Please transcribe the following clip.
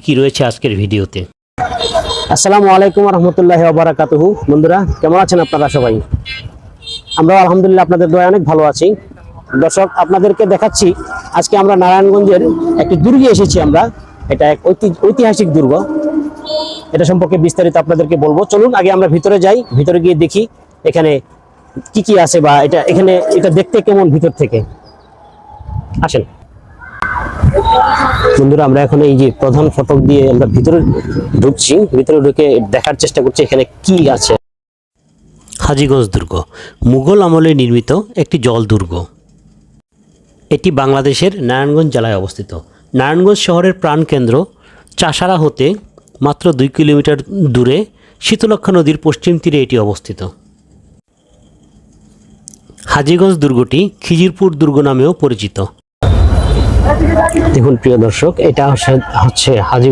কি রয়েছে আজকের ভিডিওতে। আসসালামু আলাইকুম রহমতুল্লাহি ওয়া বারাকাতুহু। বন্ধুরা কেমন আছেন আপনারা সবাই? আমরা আলহামদুলিল্লাহ আপনাদের দয়ায় অনেক ভালো আছি। দর্শক, আপনাদেরকে দেখাচ্ছি আজকে আমরা নারায়ণগঞ্জের একটি দুর্গে এসেছি আমরা। এটা এক ঐতিহাসিক দুর্গ। এটা সম্পর্কে বিস্তারিত আপনাদেরকে বলবো। চলুন আগে আমরা ভিতরে যাই, ভিতরে গিয়ে দেখি এখানে কি কি আছে বা এটা দেখতে কেমন ভিতর থেকে। আসেন বন্ধুরা, আমরা এখন এই যে প্রধান ফটক দিয়ে আমরা ভিতরে ঢুকছি। ভিতরে ঢুকে দেখার চেষ্টা করছি এখানে কি আছে। হাজীগঞ্জ দুর্গ মুঘল আমলে নির্মিত একটি জল দুর্গ। এটি বাংলাদেশের নারায়ণগঞ্জ জেলায় অবস্থিত। নারায়ণগঞ্জ শহরের প্রাণকেন্দ্র চাষারা হতে মাত্র 2 কিলোমিটার দূরে শীতলক্ষ্যা নদীর পশ্চিম তীরে এটি অবস্থিত। হাজীগঞ্জ দুর্গটি খিজিরপুর দুর্গ নামেও পরিচিত। দেখুন প্রিয় দর্শক, এটা হচ্ছে হাজী